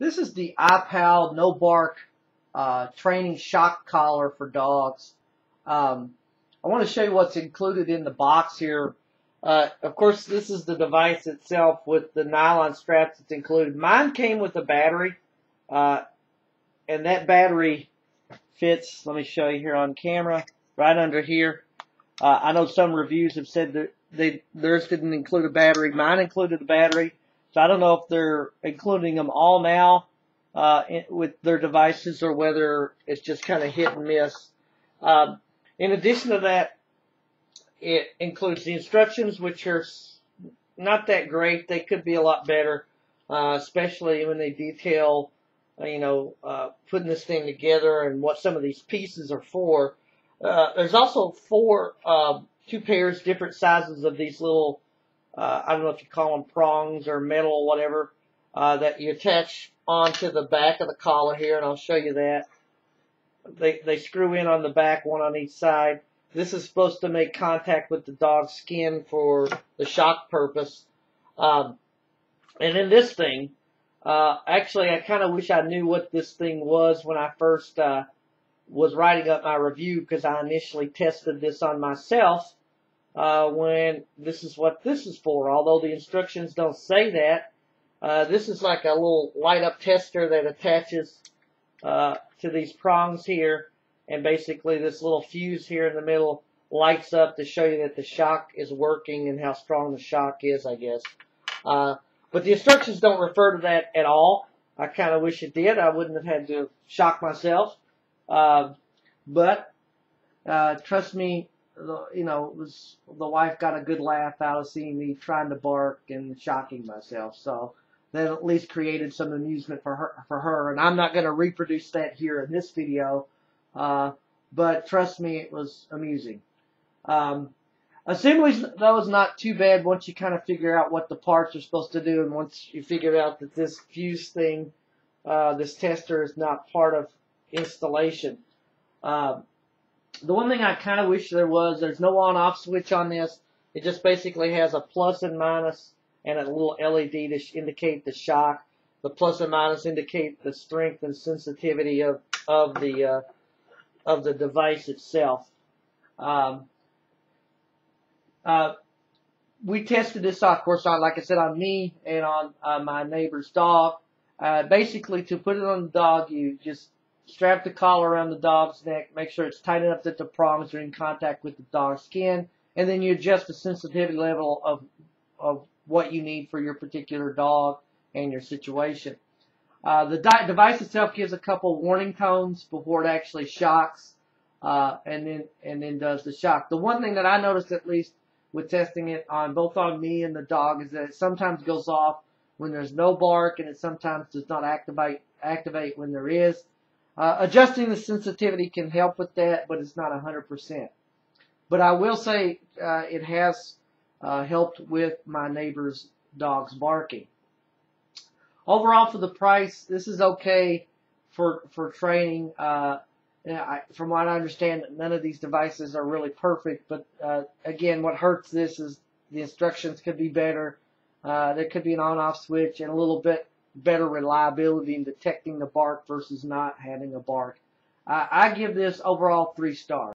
This is the Ipow no bark training shock collar for dogs. I want to show you what's included in the box here. Of course, this is the device itself with the nylon straps that's included. Mine came with a battery, and that battery fits, let me show you here on camera, right under here. I know some reviews have said that theirs didn't include a battery. Mine included a battery. So I don't know if they're including them all now with their devices or whether it's just kind of hit and miss. In addition to that, it includes the instructions, which are not that great. They could be a lot better, especially when they detail, putting this thing together and what some of these pieces are for. There's also two pairs, different sizes of these little, I don't know if you call them prongs or metal or whatever, that you attach onto the back of the collar here, and I'll show you that. They screw in on the back, one on each side. This is supposed to make contact with the dog's skin for the shock purpose. And then this thing, actually I kind of wish I knew what this thing was when I first was writing up my review, because I initially tested this on myself when this is what this is for. Although the instructions don't say that, this is like a little light up tester that attaches to these prongs here, and basically this little fuse here in the middle lights up to show you that the shock is working and how strong the shock is, I guess. But the instructions don't refer to that at all. I kind of wish it did. I wouldn't have had to shock myself. But trust me, the wife got a good laugh out of seeing me trying to bark and shocking myself. So that at least created some amusement for her. And I'm not going to reproduce that here in this video. But trust me, it was amusing. Assembly, though, is not too bad once you kind of figure out what the parts are supposed to do, and once you figure out that this fuse thing, this tester, is not part of installation. The one thing I kind of wish there's no on-off switch on this. It just basically has a plus and minus and a little LED to indicate the shock. The plus and minus indicate the strength and sensitivity of the device itself. We tested this, of course, like I said, on me and on my neighbor's dog. Basically, to put it on the dog, you just strap the collar around the dog's neck, make sure it's tight enough that the prongs are in contact with the dog's skin, and then you adjust the sensitivity level of what you need for your particular dog and your situation. The device itself gives a couple warning tones before it actually shocks, and then does the shock. The one thing that I noticed, at least with testing it both on me and the dog, is that it sometimes goes off when there's no bark, and it sometimes does not activate when there is. Adjusting the sensitivity can help with that, but it's not 100%. But I will say it has helped with my neighbor's dog's barking. Overall, for the price, this is okay for training. From what I understand, none of these devices are really perfect, but again, what hurts this is the instructions could be better. There could be an on-off switch and a little bit better reliability in detecting the bark versus not having a bark. I give this overall 3 stars.